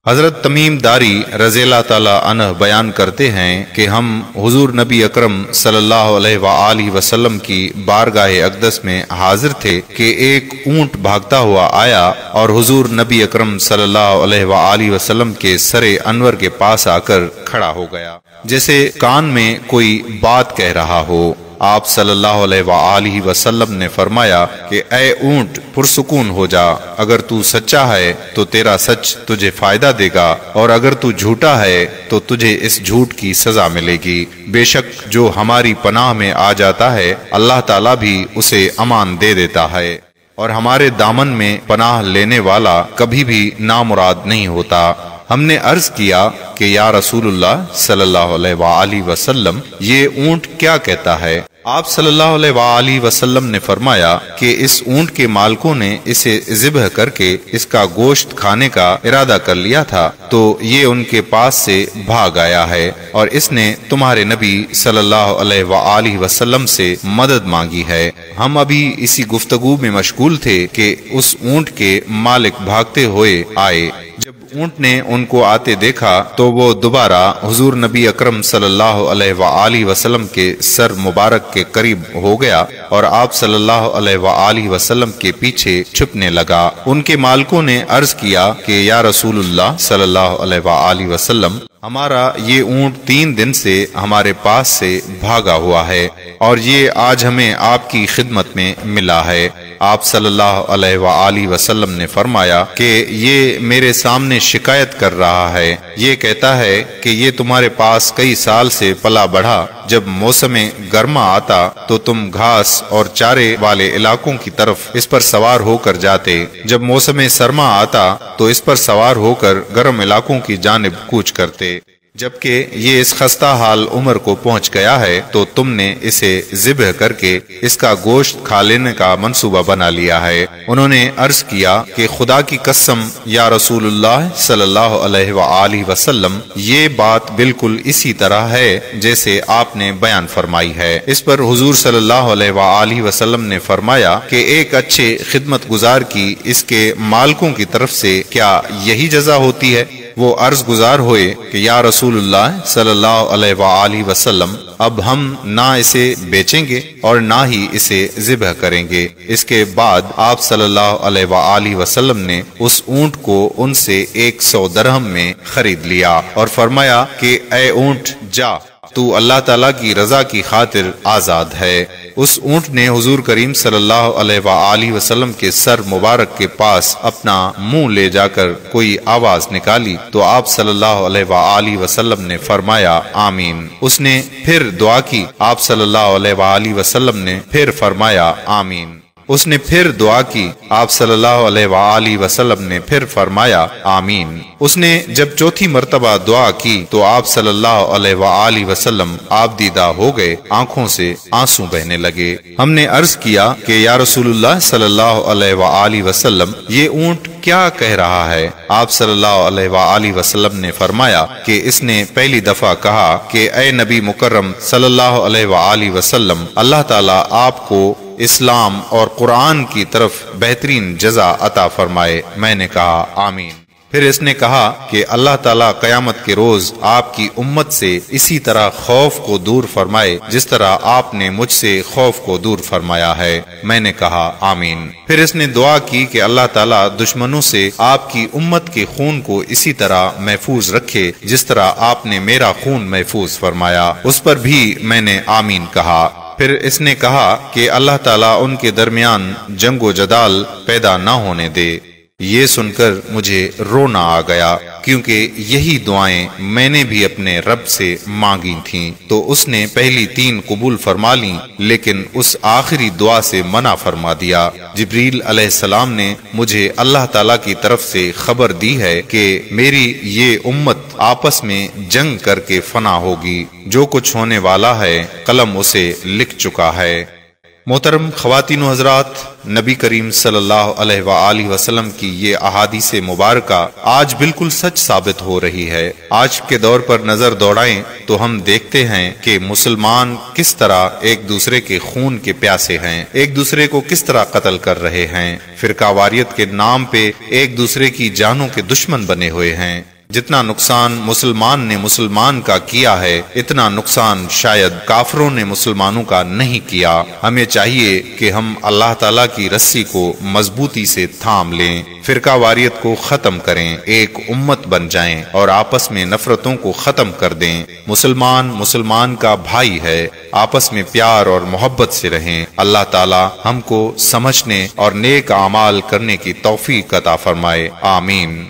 حضرت تمیم داری رضی اللہ تعالی عنہ بیان کرتے ہیں کہ ہم حضور نبی اکرم صلی اللہ علیہ وآلہ وسلم کی بارگاہ اقدس میں حاضر تھے کہ ایک اونٹ بھاگتا ہوا آیا اور حضور نبی اکرم صلی اللہ علیہ وآلہ وسلم کے سر انور کے پاس آ کر کھڑا ہو گیا، جیسے کان میں کوئی بات کہہ رہا ہو۔ آپ صلی اللہ علیہ وآلہ وسلم نے فرمایا کہ اے اونٹ پرسکون ہو جا، اگر تو سچا ہے تو تیرا سچ تجھے فائدہ دے گا، اور اگر تو جھوٹا ہے تو تجھے اس جھوٹ کی سزا ملے گی۔ بے شک جو ہماری پناہ میں آ جاتا ہے اللہ تعالیٰ بھی اسے امان دے دیتا ہے، اور ہمارے دامن میں پناہ لینے والا کبھی بھی نامراد نہیں ہوتا۔ ہم نے عرض کیا کہ یا رسول اللہ صلی اللہ علیہ وآلہ وسلم، یہ اونٹ کیا کہتا ہے؟ آپ صلی اللہ علیہ وآلہ وسلم نے فرمایا کہ اس اونٹ کے مالکوں نے اسے ذبح کر کے اس کا گوشت کھانے کا ارادہ کر لیا تھا، تو یہ ان کے پاس سے بھاگ آیا ہے اور اس نے تمہارے نبی صلی اللہ علیہ وآلہ وسلم سے مدد مانگی ہے۔ ہم ابھی اسی گفتگو میں مشغول تھے کہ اس اونٹ کے مالک بھاگتے ہوئے آئے۔ جب اونٹ نے ان کو آتے دیکھا تو وہ دوبارہ حضور نبی اکرم صلی اللہ علیہ وآلہ وسلم کے سر مبارک کے قریب ہو گیا اور آپ صلی اللہ علیہ وآلہ وسلم کے پیچھے چھپنے لگا۔ ان کے مالکوں نے عرض کیا کہ یا رسول اللہ صلی اللہ علیہ وآلہ وسلم، ہمارا یہ اونٹ 3 دن سے ہمارے پاس سے بھاگا ہوا ہے اور یہ آج ہمیں آپ کی خدمت میں ملا ہے۔ آپ صلی اللہ علیہ وآلہ وسلم نے فرمایا کہ یہ میرے سامنے شکایت کر رہا ہے، یہ کہتا ہے کہ یہ تمہارے پاس کئی سال سے پلا بڑھا، جب موسم گرما آتا تو تم گھاس اور چارے والے علاقوں کی طرف اس پر سوار ہو کر جاتے، جب موسم سرما آتا تو اس پر سوار ہو کر گرم علاقوں کی جانب کوچ کرتے۔ جبکہ یہ اس خستہ حال عمر کو پہنچ گیا ہے تو تم نے اسے ذبح کر کے اس کا گوشت کھا لینے کا منصوبہ بنا لیا ہے۔ انہوں نے عرض کیا کہ خدا کی قسم یا رسول اللہ صلی اللہ علیہ وآلہ وسلم، یہ بات بالکل اسی طرح ہے جیسے آپ نے بیان فرمائی ہے۔ اس پر حضور صلی اللہ علیہ وآلہ وسلم نے فرمایا کہ ایک اچھے خدمت گزار کی اس کے مالکوں کی طرف سے کیا یہی جزا ہوتی ہے؟ وہ عرض گزار ہوئے کہ یا رسول اللہ صلی اللہ علیہ وآلہ وسلم، اب ہم نہ اسے بیچیں گے اور نہ ہی اسے ذبح کریں گے۔ اس کے بعد آپ صلی اللہ علیہ وآلہ وسلم نے اس اونٹ کو ان سے 100 درہم میں خرید لیا اور فرمایا کہ اے اونٹ جا، تو اللہ تعالیٰ کی رضا کی خاطر آزاد ہے۔ اس اونٹ نے حضور کریم صلی اللہ علیہ وآلہ وسلم کے سر مبارک کے پاس اپنا منہ لے جا کر کوئی آواز نکالی تو آپ صلی اللہ علیہ وآلہ وسلم نے فرمایا آمین۔ اس نے پھر دعا کی، آپ صلی اللہ علیہ وآلہ وسلم نے پھر فرمایا آمین۔ اس نے پھر دعا کی، آپ صلی اللہ علیہ وآلہ وسلم نے پھر فرمایا آمین۔ اس نے جب چوتھی مرتبہ دعا کی تو آپ صلی اللہ علیہ وآلہ وسلم آپ دیدہ ہو گئے، آنکھوں سے آنسو بہنے لگے۔ ہم نے عرض کیا کہ یا رسول اللہ صلی اللہ علیہ وآلہ وسلم، یہ اونٹ کیا کہہ رہا ہے؟ آپ صلی اللہ علیہ وآلہ وسلم نے فرمایا کہ اس نے پہلی دفعہ کہا کہ اے نبی مکرم صلی اللہ علیہ وآلہ وسلم، اللہ تعالیٰ آپ کو اسلام اور قرآن کی طرف بہترین جزا عطا فرمائے۔ میں نے کہا آمین۔ پھر اس نے کہا کہ اللہ تعالیٰ قیامت کے روز آپ کی امت سے اسی طرح خوف کو دور فرمائے جس طرح آپ نے مجھ سے خوف کو دور فرمایا ہے۔ میں نے کہا آمین۔ پھر اس نے دعا کی کہ اللہ تعالیٰ دشمنوں سے آپ کی امت کے خون کو اسی طرح محفوظ رکھے جس طرح آپ نے میرا خون محفوظ فرمایا۔ اس پر بھی میں نے آمین کہا۔ پھر اس نے کہا کہ اللہ تعالیٰ ان کے درمیان جنگ و جدال پیدا نہ ہونے دے۔ یہ سن کر مجھے رونا آ گیا کیونکہ یہی دعائیں میں نے بھی اپنے رب سے مانگی تھیں، تو اس نے پہلی 3 قبول فرما لیں لیکن اس آخری دعا سے منع فرما دیا۔ جبریل علیہ السلام نے مجھے اللہ تعالیٰ کی طرف سے خبر دی ہے کہ میری یہ امت آپس میں جنگ کر کے فنا ہوگی، جو کچھ ہونے والا ہے قلم اسے لکھ چکا ہے۔ محترم خواتین و حضرات، نبی کریم صلی اللہ علیہ وآلہ وسلم کی یہ احادیث مبارکہ آج بالکل سچ ثابت ہو رہی ہے۔ آج کے دور پر نظر دوڑائیں تو ہم دیکھتے ہیں کہ مسلمان کس طرح ایک دوسرے کے خون کے پیاسے ہیں، ایک دوسرے کو کس طرح قتل کر رہے ہیں، فرقہ واریت کے نام پہ ایک دوسرے کی جانوں کے دشمن بنے ہوئے ہیں۔ جتنا نقصان مسلمان نے مسلمان کا کیا ہے، اتنا نقصان شاید کافروں نے مسلمانوں کا نہیں کیا۔ ہمیں چاہیے کہ ہم اللہ تعالیٰ کی رسی کو مضبوطی سے تھام لیں، فرقہ واریت کو ختم کریں، ایک امت بن جائیں اور آپس میں نفرتوں کو ختم کر دیں۔ مسلمان کا بھائی ہے، آپس میں پیار اور محبت سے رہیں۔ اللہ تعالیٰ ہم کو سمجھنے اور نیک اعمال کرنے کی توفیق عطا فرمائے، آمین۔